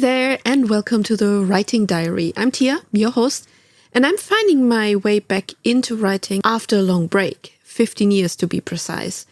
there, and welcome to the Writing Diary. I'm Tiia, your host, and I'm finding my way back into writing after a long break, 15 years to be precise.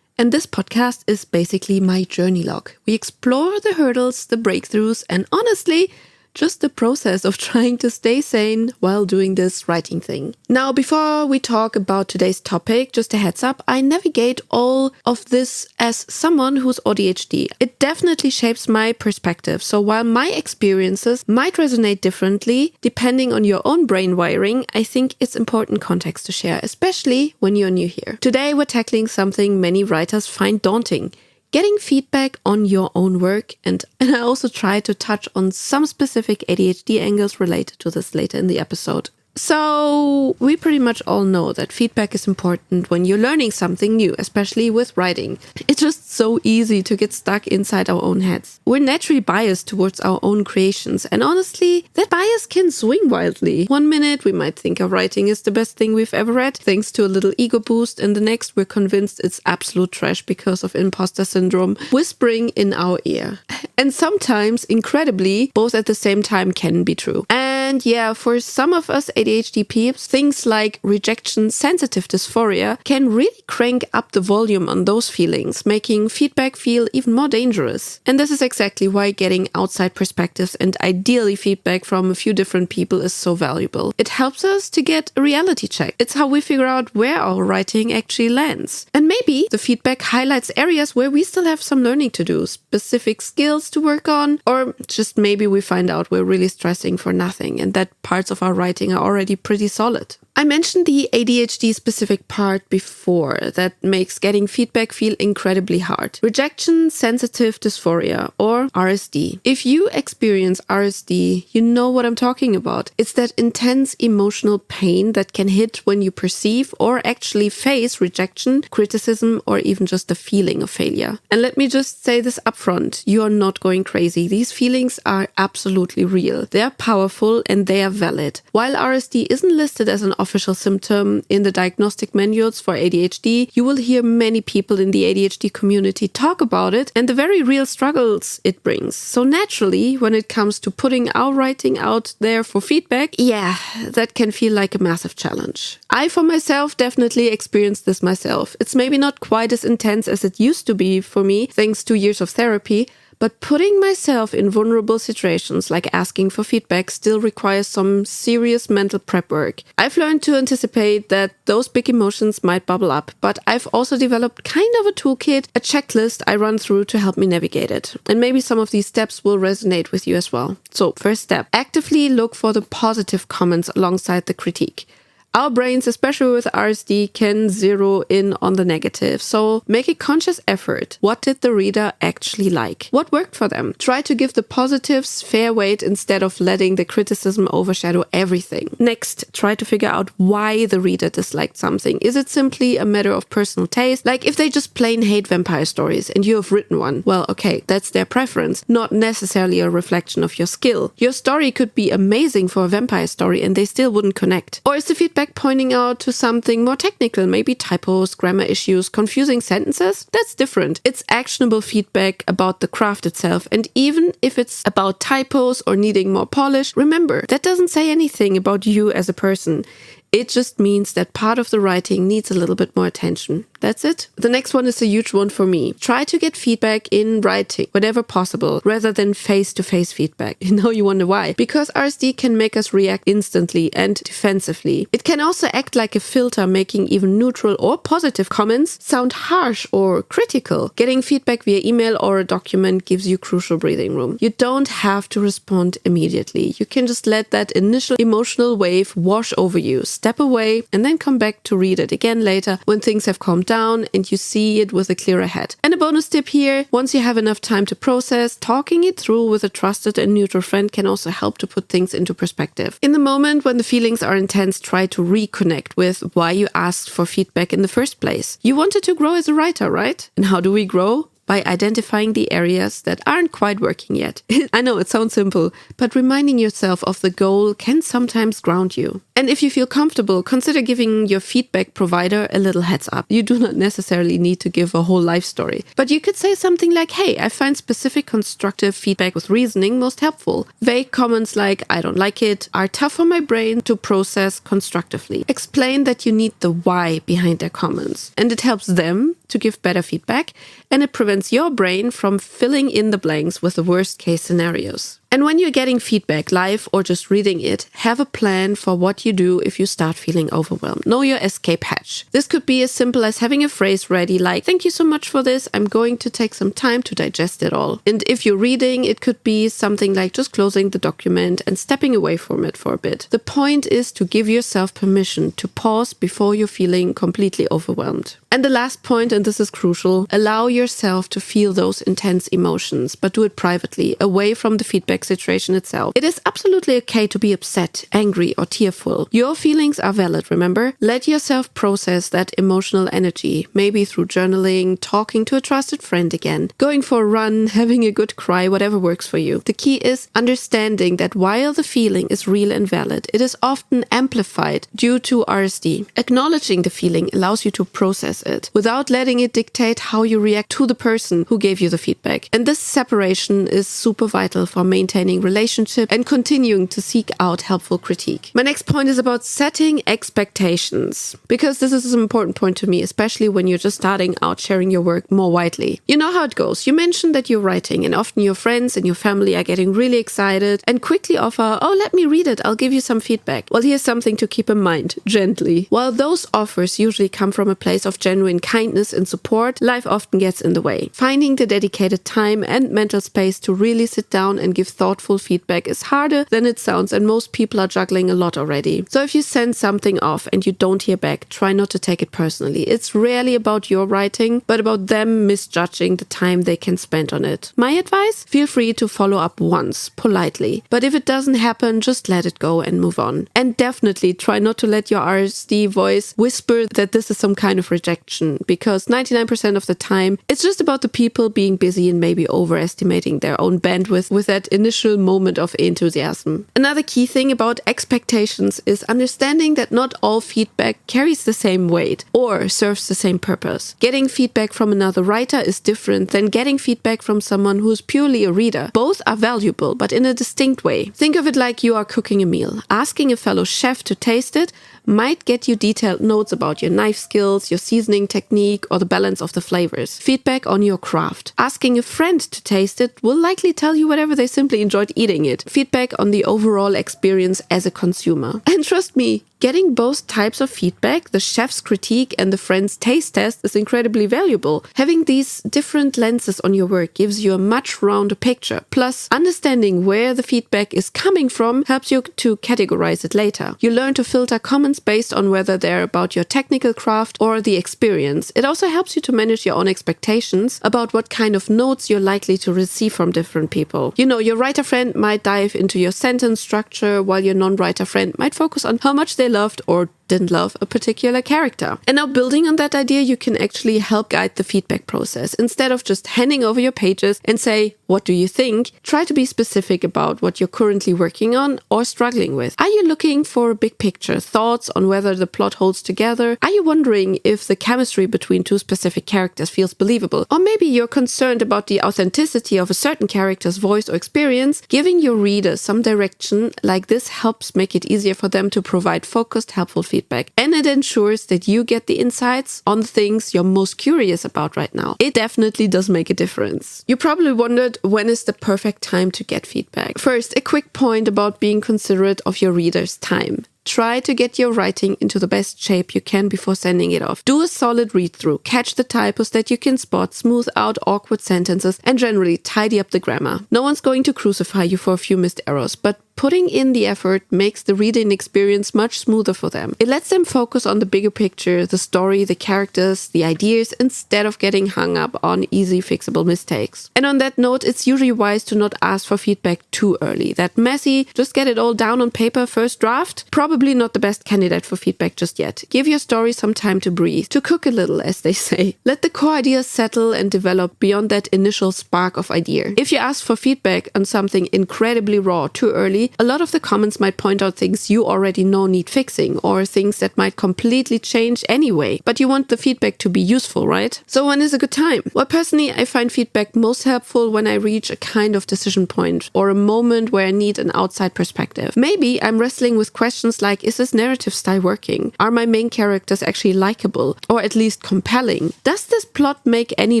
And this podcast is basically my journey log. We explore the hurdles, the breakthroughs, and honestly, just the process of trying to stay sane while doing this writing thing. Now, before we talk about today's topic, just a heads up, I navigate all of this as someone who's AuDHD. It definitely shapes my perspective. So while my experiences might resonate differently, depending on your own brain wiring, I think it's important context to share, especially when you're new here. Today, we're tackling something many writers find daunting: getting feedback on your own work, and I also try to touch on some specific ADHD angles related to this later in the episode. So we pretty much all know that feedback is important when you're learning something new, especially with writing. It's just so easy to get stuck inside our own heads. We're naturally biased towards our own creations, and honestly, that bias can swing wildly. One minute we might think our writing is the best thing we've ever read, thanks to a little ego boost, and the next we're convinced it's absolute trash because of imposter syndrome whispering in our ear. And sometimes, incredibly, both at the same time can be true. And yeah, for some of us ADHD peeps, things like rejection sensitive dysphoria can really crank up the volume on those feelings, making feedback feel even more dangerous. And this is exactly why getting outside perspectives and ideally feedback from a few different people is so valuable. It helps us to get a reality check. It's how we figure out where our writing actually lands. And maybe the feedback highlights areas where we still have some learning to do, specific skills to work on, or just maybe we find out we're really stressing for nothing and that parts of our writing are already pretty solid. I mentioned the ADHD specific part before that makes getting feedback feel incredibly hard. Rejection Sensitive Dysphoria, or RSD. If you experience RSD, you know what I'm talking about. It's that intense emotional pain that can hit when you perceive or actually face rejection, criticism, or even just the feeling of failure. And let me just say this upfront, you are not going crazy. These feelings are absolutely real. They are powerful and they are valid. While RSD isn't listed as an official symptom in the diagnostic manuals for ADHD, you will hear many people in the ADHD community talk about it and the very real struggles it brings. So naturally, when it comes to putting our writing out there for feedback, yeah, that can feel like a massive challenge. I, for myself, definitely experienced this myself. It's maybe not quite as intense as it used to be for me, thanks to years of therapy, but putting myself in vulnerable situations like asking for feedback still requires some serious mental prep work. I've learned to anticipate that those big emotions might bubble up, but I've also developed kind of a toolkit, a checklist I run through to help me navigate it. And maybe some of these steps will resonate with you as well. So, first step, actively look for the positive comments alongside the critique. Our brains, especially with RSD, can zero in on the negative. So make a conscious effort. What did the reader actually like? What worked for them? Try to give the positives fair weight instead of letting the criticism overshadow everything. Next, try to figure out why the reader disliked something. Is it simply a matter of personal taste? Like if they just plain hate vampire stories and you have written one, well, okay, that's their preference, not necessarily a reflection of your skill. Your story could be amazing for a vampire story and they still wouldn't connect. Or is the feedback pointing out to something more technical, maybe typos, grammar issues, confusing sentences? That's different. It's actionable feedback about the craft itself, and even if it's about typos or needing more polish, remember, that doesn't say anything about you as a person. It just means that part of the writing needs a little bit more attention. That's it. The next one is a huge one for me. Try to get feedback in writing whenever possible, rather than face-to-face feedback. You wonder why. Because RSD can make us react instantly and defensively. It can also act like a filter, making even neutral or positive comments sound harsh or critical. Getting feedback via email or a document gives you crucial breathing room. You don't have to respond immediately. You can just let that initial emotional wave wash over you. Step away and then come back to read it again later when things have calmed down and you see it with a clearer head. And a bonus tip here, once you have enough time to process, talking it through with a trusted and neutral friend can also help to put things into perspective. In the moment when the feelings are intense, try to reconnect with why you asked for feedback in the first place. You wanted to grow as a writer, right? And how do we grow? by identifying the areas that aren't quite working yet. I know it sounds simple, but reminding yourself of the goal can sometimes ground you. And if you feel comfortable, consider giving your feedback provider a little heads up. You do not necessarily need to give a whole life story, but you could say something like, hey, I find specific constructive feedback with reasoning most helpful. Vague comments like, I don't like it, are tough for my brain to process constructively. Explain that you need the why behind their comments, and it helps them to give better feedback, and it prevents your brain from filling in the blanks with the worst case scenarios. And when you're getting feedback live or just reading it, have a plan for what you do if you start feeling overwhelmed. Know your escape hatch. This could be as simple as having a phrase ready like, thank you so much for this, I'm going to take some time to digest it all. And if you're reading, it could be something like just closing the document and stepping away from it for a bit. The point is to give yourself permission to pause before you're feeling completely overwhelmed. And the last point, and this is crucial, allow yourself to feel those intense emotions, but do it privately, away from the feedback situation itself. It is absolutely okay to be upset, angry, or tearful. Your feelings are valid, remember? Let yourself process that emotional energy, maybe through journaling, talking to a trusted friend again, going for a run, having a good cry, whatever works for you. The key is understanding that while the feeling is real and valid, it is often amplified due to RSD. Acknowledging the feeling allows you to process it without letting it dictate how you react to the person who gave you the feedback. And this separation is super vital for maintaining relationship and continuing to seek out helpful critique. My next point is about setting expectations, because this is an important point to me, especially when you're just starting out sharing your work more widely. You know how it goes. You mentioned that you're writing, and often your friends and your family are getting really excited and quickly offer, oh, let me read it, I'll give you some feedback. Well, here's something to keep in mind, gently. While those offers usually come from a place of genuine kindness and support, life often gets in the way. Finding the dedicated time and mental space to really sit down and give thoughtful feedback is harder than it sounds, and most people are juggling a lot already. So if you send something off and you don't hear back, try not to take it personally. It's rarely about your writing, but about them misjudging the time they can spend on it. My advice? Feel free to follow up once, politely. But if it doesn't happen, just let it go and move on. And definitely try not to let your RSD voice whisper that this is some kind of rejection, because 99% of the time, it's just about the people being busy and maybe overestimating their own bandwidth with that initial moment of enthusiasm. Another key thing about expectations is understanding that not all feedback carries the same weight or serves the same purpose. Getting feedback from another writer is different than getting feedback from someone who is purely a reader. Both are valuable, but in a distinct way. Think of it like you are cooking a meal. Asking a fellow chef to taste it might get you detailed notes about your knife skills, your seasoning technique, or the balance of the flavors. Feedback on your craft. Asking a friend to taste it will likely tell you whatever they simply enjoyed eating it. Feedback on the overall experience as a consumer. And trust me, getting both types of feedback, the chef's critique and the friend's taste test, is incredibly valuable. Having these different lenses on your work gives you a much rounder picture. Plus, understanding where the feedback is coming from helps you to categorize it later. You learn to filter comments based on whether they're about your technical craft or the experience. It also helps you to manage your own expectations about what kind of notes you're likely to receive from different people. You know, your writer friend might dive into your sentence structure, while your non-writer friend might focus on how much they loved or didn't love a particular character. And now, building on that idea, you can actually help guide the feedback process. Instead of just handing over your pages and say, what do you think? Try to be specific about what you're currently working on or struggling with. Are you looking for a big picture, thoughts on whether the plot holds together? Are you wondering if the chemistry between two specific characters feels believable? Or maybe you're concerned about the authenticity of a certain character's voice or experience. Giving your readers some direction like this helps make it easier for them to provide focused, helpful feedback. And it ensures that you get the insights on the things you're most curious about right now. It definitely does make a difference. You probably wondered, when is the perfect time to get feedback? First, a quick point about being considerate of your readers' time. Try to get your writing into the best shape you can before sending it off. Do a solid read-through, catch the typos that you can spot, smooth out awkward sentences, and generally tidy up the grammar. No one's going to crucify you for a few missed errors, but putting in the effort makes the reading experience much smoother for them. It lets them focus on the bigger picture, the story, the characters, the ideas, instead of getting hung up on easy fixable mistakes. And on that note, it's usually wise to not ask for feedback too early. That messy, just get it all down on paper first draft, probably not the best candidate for feedback just yet. Give your story some time to breathe, to cook a little, as they say. Let the core ideas settle and develop beyond that initial spark of idea. If you ask for feedback on something incredibly raw too early, a lot of the comments might point out things you already know need fixing, or things that might completely change anyway. But you want the feedback to be useful, right? So when is a good time? Well, personally, I find feedback most helpful when I reach a kind of decision point or a moment where I need an outside perspective. Maybe I'm wrestling with questions like, is this narrative style working? Are my main characters actually likable or at least compelling? Does this plot make any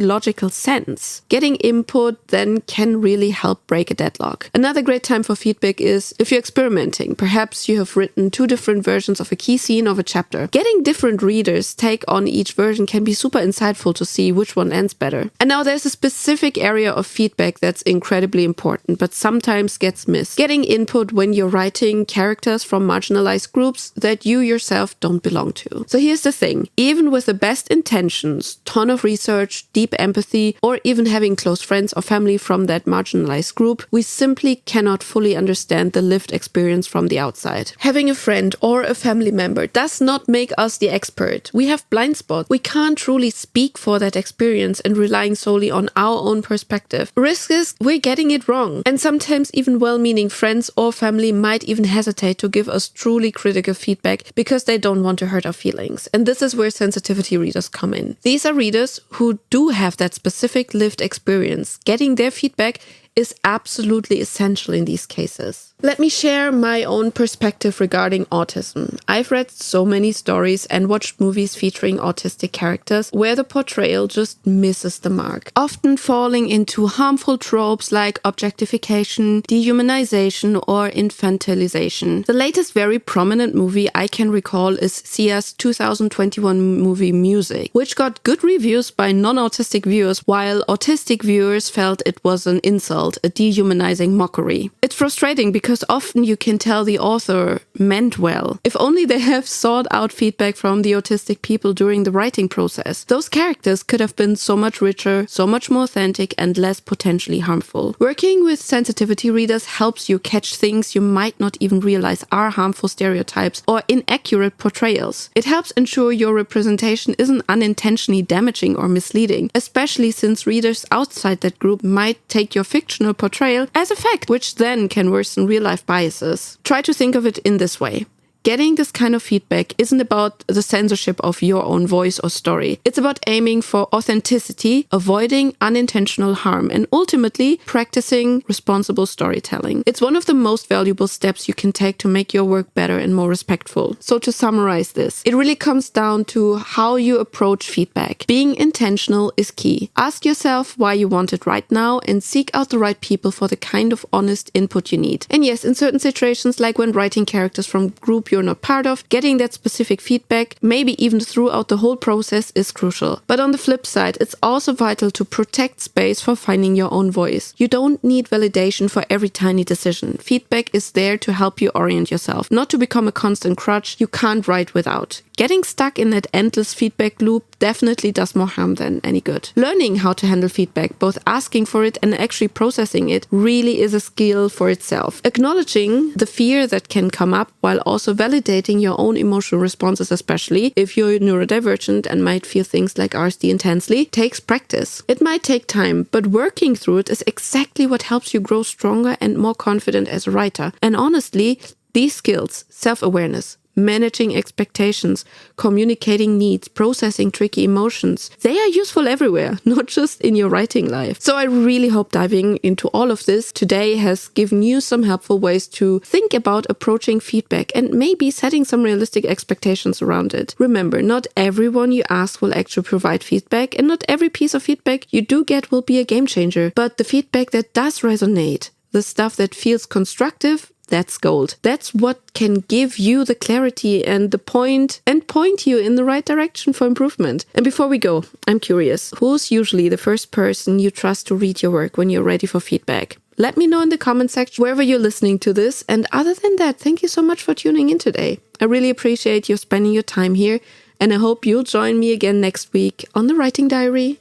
logical sense? Getting input then can really help break a deadlock. Another great time for feedback is if you're experimenting. Perhaps you have written 2 different versions of a key scene of a chapter. Getting different readers' take on each version can be super insightful to see which one ends better. And now there's a specific area of feedback that's incredibly important, but sometimes gets missed. Getting input when you're writing characters from marginalized groups that you yourself don't belong to. So here's the thing. Even with the best intentions, ton of research, deep empathy, or even having close friends or family from that marginalized group, we simply cannot fully understand the lived experience from the outside. Having a friend or a family member does not make us the expert. We have blind spots. We can't truly speak for that experience and relying solely on our own perspective. Risk is we're getting it wrong. And sometimes even well-meaning friends or family might even hesitate to give us truly critical feedback because they don't want to hurt our feelings. And this is where sensitivity readers come in. These are readers who do have that specific lived experience. Getting their feedback is absolutely essential in these cases. Let me share my own perspective regarding autism. I've read so many stories and watched movies featuring autistic characters where the portrayal just misses the mark, often falling into harmful tropes like objectification, dehumanization, or infantilization. The latest very prominent movie I can recall is Tiia's 2021 movie Music, which got good reviews by non-autistic viewers, while autistic viewers felt it was an insult, a dehumanizing mockery. It's frustrating because often you can tell the author meant well. If only they have sought out feedback from the autistic people during the writing process. Those characters could have been so much richer, so much more authentic, and less potentially harmful. Working with sensitivity readers helps you catch things you might not even realize are harmful stereotypes or inaccurate portrayals. It helps ensure your representation isn't unintentionally damaging or misleading, especially since readers outside that group might take your fictional portrayal as a fact, which then can worsen real-life biases. Try to think of it in this way. Getting this kind of feedback isn't about the censorship of your own voice or story. It's about aiming for authenticity, avoiding unintentional harm, and ultimately practicing responsible storytelling. It's one of the most valuable steps you can take to make your work better and more respectful. So to summarize this, it really comes down to how you approach feedback. Being intentional is key. Ask yourself why you want it right now and seek out the right people for the kind of honest input you need. And yes, in certain situations, like when writing characters from group you're not part of, getting that specific feedback, maybe even throughout the whole process, is crucial. But on the flip side, it's also vital to protect space for finding your own voice. You don't need validation for every tiny decision. Feedback is there to help you orient yourself, not to become a constant crutch you can't write without. Getting stuck in that endless feedback loop definitely does more harm than any good. Learning how to handle feedback, both asking for it and actually processing it, really is a skill for itself. Acknowledging the fear that can come up while also validating your own emotional responses, especially if you're neurodivergent and might feel things like RSD intensely, takes practice. It might take time, but working through it is exactly what helps you grow stronger and more confident as a writer. And honestly, these skills, self-awareness, managing expectations, communicating needs, processing tricky emotions, they are useful everywhere, not just in your writing life. So I really hope diving into all of this today has given you some helpful ways to think about approaching feedback and maybe setting some realistic expectations around it. Remember, not everyone you ask will actually provide feedback, and not every piece of feedback you do get will be a game changer. But the feedback that does resonate, the stuff that feels constructive, that's gold. That's what can give you the clarity and the point you in the right direction for improvement. And before we go, I'm curious, who's usually the first person you trust to read your work when you're ready for feedback? Let me know in the comment section wherever you're listening to this. And other than that, thank you so much for tuning in today. I really appreciate you spending your time here, and I hope you'll join me again next week on the Writing Diary.